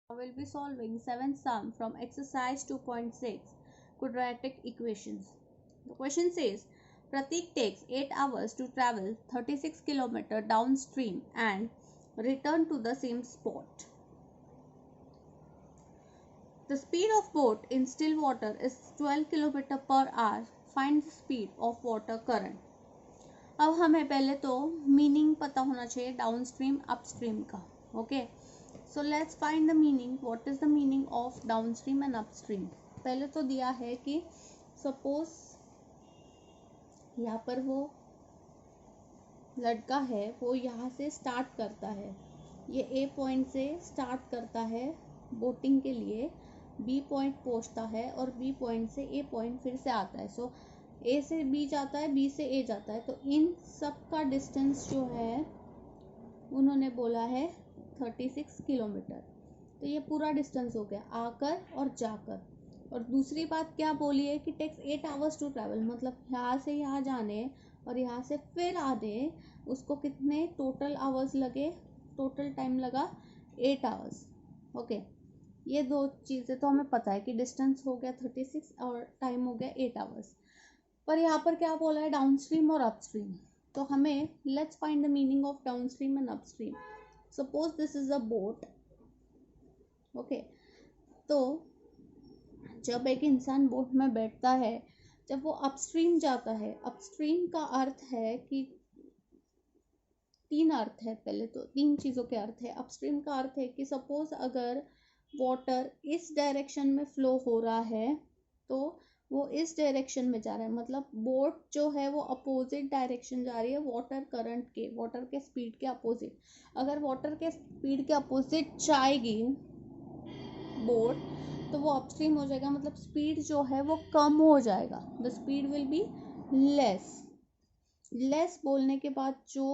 We'll be solving 7th sum from exercise 2.6 quadratic equations. The question says Pratik takes 8 hours to travel 36 km downstream and return to the same spot. The speed of boat in still water is 12 km per hour. Find the speed of water current. अब हमें पहले तो meaning पता होना चाहिए downstream upstream का. Okay, so let's find the meaning. What is the meaning of downstream and upstream. पहले तो दिया है कि सपोज यहाँ पर वो लड़का है, वो यहाँ से स्टार्ट करता है, ये ए पॉइंट से स्टार्ट करता है बोटिंग के लिए, बी पॉइंट पहुँचता है और बी पॉइंट से ए पॉइंट फिर से आता है. सो ए से बी जाता है, बी से ए जाता है, तो इन सब का डिस्टेंस जो है उन्होंने बोला है 36 किलोमीटर. तो ये पूरा डिस्टेंस हो गया आकर और जाकर. और दूसरी बात क्या बोली है कि टेक्स 8 आवर्स टू ट्रैवल, मतलब यहाँ से यहाँ जाने और यहाँ से फिर आने उसको कितने टोटल आवर्स लगे, टोटल टाइम लगा 8 आवर्स. ओके, ये दो चीज़ें तो हमें पता है कि डिस्टेंस हो गया 36 और टाइम हो गया 8 आवर्स. पर यहाँ पर क्या बोला है, डाउनस्ट्रीम और अपस्ट्रीम. तो हमें let's find the meaning of downstream and upstream. Suppose this is a boat. Okay, तो जब एक इंसान बोट में बैठता है, जब वो अपस्ट्रीम जाता है, अपस्ट्रीम का अर्थ है कि तीन अर्थ है. पहले तो तीन चीज़ों के अर्थ है. अपस्ट्रीम का अर्थ है कि सपोज अगर वाटर इस डायरेक्शन में फ्लो हो रहा है तो वो इस डायरेक्शन में जा रहा है, मतलब बोट जो है वो अपोजिट डायरेक्शन जा रही है वाटर करंट के, वाटर के स्पीड के अपोजिट. अगर वाटर के स्पीड के अपोजिट जाएगी बोट तो वो अपस्ट्रीम हो जाएगा, मतलब स्पीड जो है वो कम हो जाएगा. The speed will be less. Less बोलने के बाद जो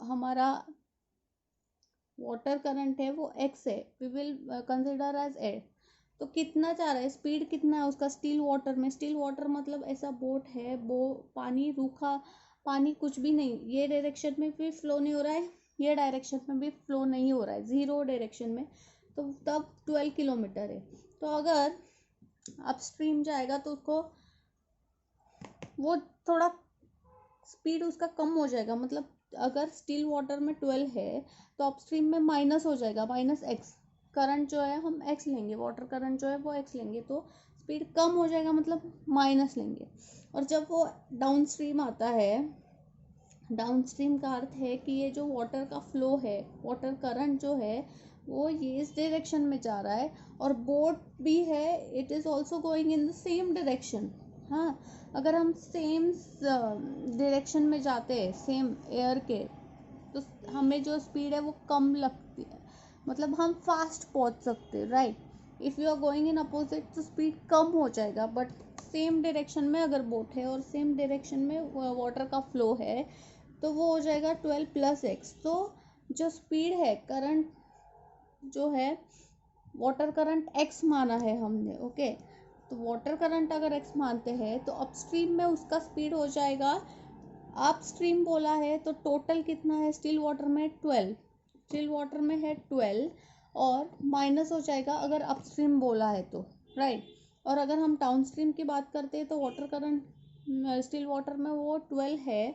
हमारा वाटर करंट है वो x है, we will consider as a. तो कितना जा रहा है, स्पीड कितना है उसका स्टिल वाटर में. स्टिल वाटर मतलब ऐसा बोट है, वो पानी रूखा पानी कुछ भी नहीं, ये डायरेक्शन में भी फ्लो नहीं हो रहा है, ये डायरेक्शन में भी फ्लो नहीं हो रहा है, जीरो डायरेक्शन में. तो तब 12 किलोमीटर है. तो अगर अपस्ट्रीम जाएगा तो उसको वो थोड़ा स्पीड उसका कम हो जाएगा. मतलब अगर स्टिल वाटर में 12 है तो अपस्ट्रीम में माइनस हो जाएगा, माइनस एक्स. करंट जो है हम एक्स लेंगे, वाटर करंट जो है वो एक्स लेंगे, तो स्पीड कम हो जाएगा, मतलब माइनस लेंगे. और जब वो डाउन स्ट्रीम आता है, डाउन स्ट्रीम का अर्थ है कि ये जो वाटर का फ्लो है, वाटर करंट जो है वो ये इस डायरेक्शन में जा रहा है और बोट भी है, it is also going in the same direction. हाँ, अगर हम सेम डायरेक्शन में जाते हैं सेम एयर के, तो हमें जो स्पीड है वो कम लगती है, मतलब हम फास्ट पहुंच सकते हैं, right. If you are going in opposite तो स्पीड कम हो जाएगा. बट सेम डायरेक्शन में अगर बोट है और सेम डायरेक्शन में वाटर का फ्लो है तो वो हो जाएगा 12 प्लस एक्स. तो जो स्पीड है, करंट जो है, वाटर करंट एक्स माना है हमने. ओके, तो वाटर करंट अगर एक्स मानते हैं तो अपस्ट्रीम में उसका स्पीड हो जाएगा, अपस्ट्रीम बोला है तो टोटल कितना है स्टिल वाटर में 12, स्टिल वाटर में है 12 और माइनस हो जाएगा अगर अपस्ट्रीम बोला है तो, राइट. और अगर हम डाउनस्ट्रीम की बात करते हैं तो वाटर करंट स्टिल वाटर में वो 12 है,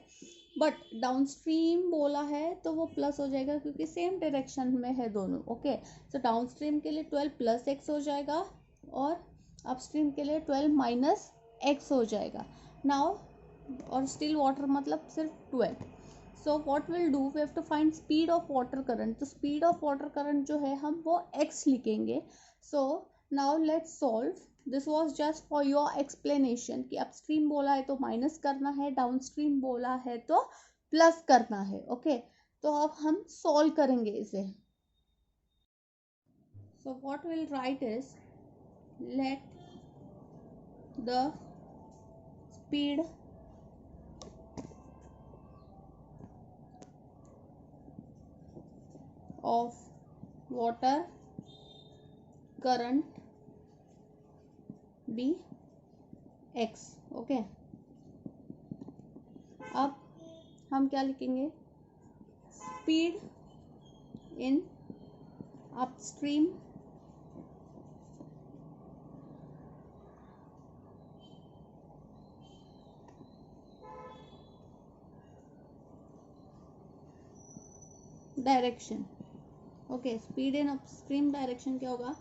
बट डाउनस्ट्रीम बोला है तो वो प्लस हो जाएगा क्योंकि सेम डायरेक्शन में है दोनों. ओके, तो डाउनस्ट्रीम के लिए 12 प्लस एक्स हो जाएगा और अपस्ट्रीम के लिए 12 माइनस एक्स हो जाएगा. नाउ, और स्टिल वाटर मतलब सिर्फ 12. So what will do, we have to find speed of water current. तो स्पीड ऑफ वाटर करंट जो है हम वो x लिखेंगे. So now let's solve. This was just for your explanation कि अपस्ट्रीम बोला है तो माइनस करना है, डाउनस्ट्रीम बोला है तो प्लस करना है. ओके, तो अब हम सॉल्व करेंगे इसे. सो what will write is, let the speed of water current be x. Okay, अब हम क्या लिखेंगे, speed in upstream direction. Okay, speed in upstream direction क्या होगा,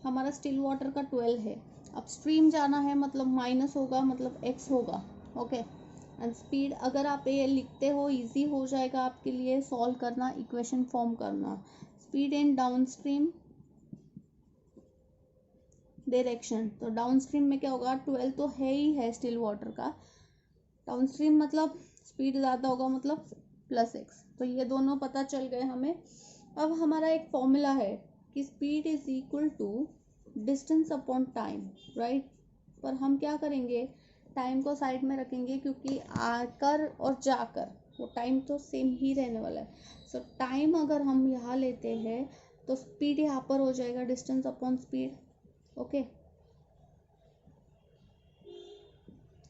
हमारा स्टिल वाटर का 12 है, अपस्ट्रीम जाना है मतलब माइनस होगा, मतलब x होगा। ओके, एंड स्पीड अगर आप ये लिखते हो इजी हो जाएगा आपके लिए सॉल्व करना, इक्वेशन फॉर्म करना। स्पीड इन डाउनस्ट्रीम डायरेक्शन, तो डाउनस्ट्रीम में क्या होगा, 12 तो है ही है स्टिल वाटर का, डाउनस्ट्रीम मतलब स्पीड ज़्यादा होगा मतलब प्लस एक्स। तो ये दोनों पता चल गए हमें। अब हमारा एक फॉर्मूला है कि speed is equal to distance upon time, right. पर हम क्या करेंगे, टाइम को साइड में रखेंगे क्योंकि आकर और जाकर वो टाइम तो सेम ही रहने वाला है। सो टाइम अगर हम यहाँ लेते हैं तो स्पीड यहाँ पर हो जाएगा distance upon speed. Okay,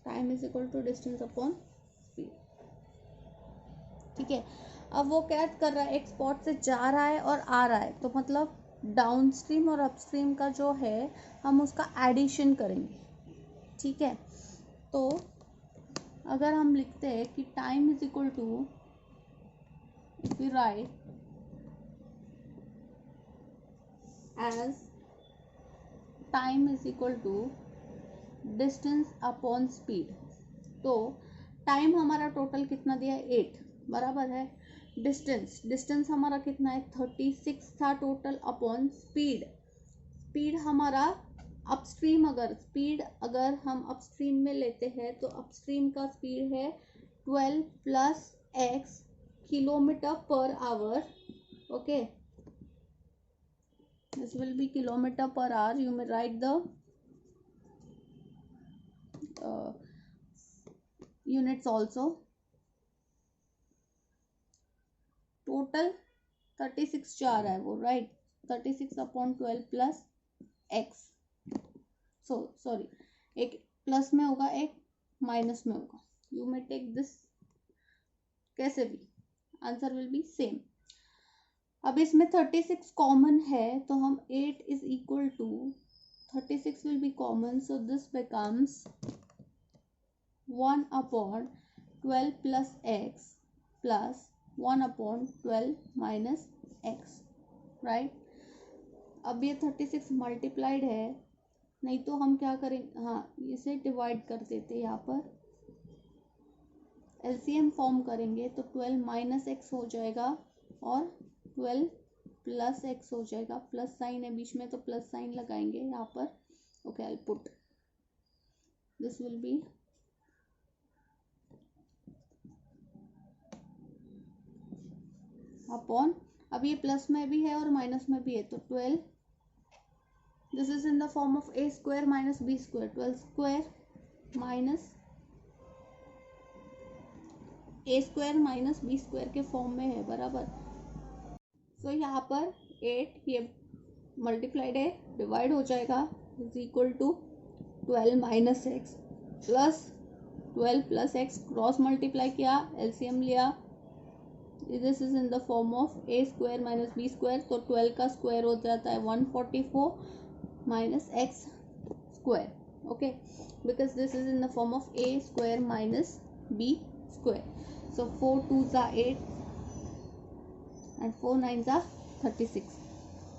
time is equal to distance upon speed. ठीक है, अब वो क्या कर रहा है, एक स्पॉट से जा रहा है और आ रहा है, तो मतलब डाउनस्ट्रीम और अपस्ट्रीम का जो है हम उसका एडिशन करेंगे। ठीक है, तो अगर हम लिखते हैं कि time is equal to, if we write as time is equal to distance upon speed, तो टाइम हमारा टोटल कितना दिया है 8 बराबर है, डिस्टेंस हमारा कितना है 36 था टोटल अपॉन स्पीड। स्पीड हमारा अपस्ट्रीम, अगर हम अपस्ट्रीम में लेते हैं तो अपस्ट्रीम का स्पीड है 12 plus x kilometre per hour. Okay, this will be kilometre per hour, you may right the units also। Total 36 जा रहा है वो, right, 36 upon 12 plus x, sorry एक प्लस में होगा एक माइनस में होगा, यू मे टेक दिस कैसे भी, आंसर विल बी सेम। अब इसमें 36 कॉमन है तो हम 8 is equal to 36 will be common, so this becomes 1 upon 12 plus x plus 1 upon 12 minus x, right. अब ये 36 मल्टीप्लाइड है, नहीं तो हम क्या करेंगे, हाँ इसे डिवाइड कर देते, यहाँ पर एलसीएम फॉर्म करेंगे तो 12 माइनस एक्स हो जाएगा और 12 प्लस एक्स हो जाएगा, प्लस साइन है बीच में तो प्लस साइन लगाएंगे यहाँ पर। Okay, I put this will be upon, अब ये प्लस में भी है और माइनस में भी है तो 12, this is in the form of a square minus b square, 12 square minus a square minus b square के फॉर्म में है बराबर। सो यहाँ पर 8 ये मल्टीप्लाइड है, डिवाइड हो जाएगा, is equal to 12 minus x plus 12 plus x, cross multiply किया, एलसीएम लिया, this is in the form of a square minus b square, तो 12 का स्क्वायर हो जाता है 144 minus x square. Okay, because this is in the form of a square minus b square, so 4 2s are 8 and 4 9s are 36,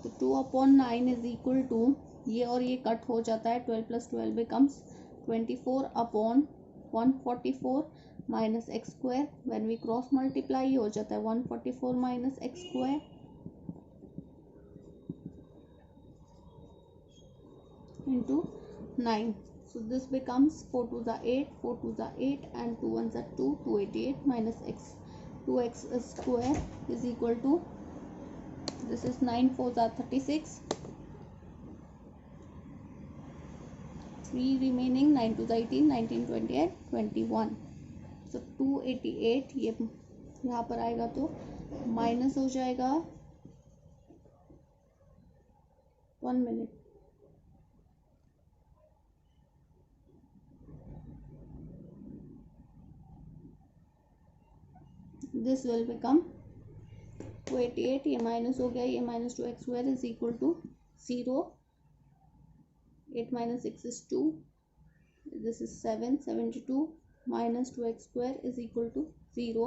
तो 2 upon 9 is equal to, ये और ये cut हो जाता है, 12 plus 12 becomes 24 upon 144 minus x square, when we cross multiply हो जाता है 144 minus x square into 9, so this becomes 4 2s are 8, 4 2s are 8 and 2 1s are 2, 288 minus x, 2x square is equal to, this is 9 4s are 36, 3 remaining, 9 2s are 18, 19 20 and 21, so 288 ये यहाँ पर आएगा तो minus हो जाएगा, 1 minute, this will become 88, ये minus हो गया, ये minus 2x square is equal to 0. 8 minus 6 is 2. This is 7. 72 minus 2x square is equal to 0.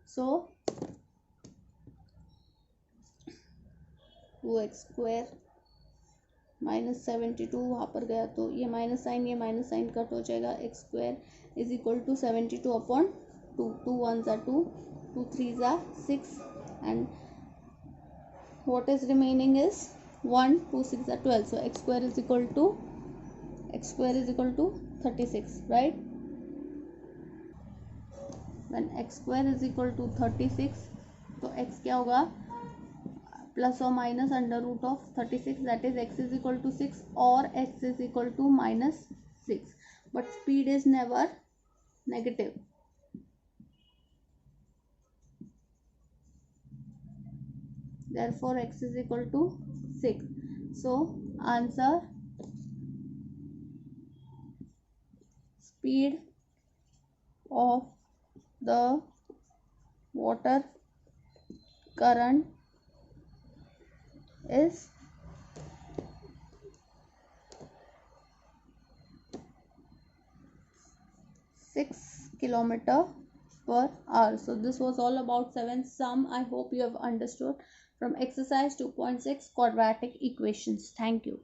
So 2x square minus 72 वहाँ पर गया तो ये माइनस साइन कट हो जाएगा. x square is equal to 72 upon 2. 2 1s are 2, 2 3s are 6, and what is remaining is 1, 2 6 are 12. So x square is equal to 36, right? When x square is equal to 36, तो x क्या होगा, plus और minus under root of 36, that is x is equal to 6 और x is equal to minus 6, but speed is never negative. Therefore x is equal to 6. So answer, speed of the water current is 6 km/h. So this was all about 7th sum. I hope you have understood from exercise 2.6 quadratic equations. Thank you.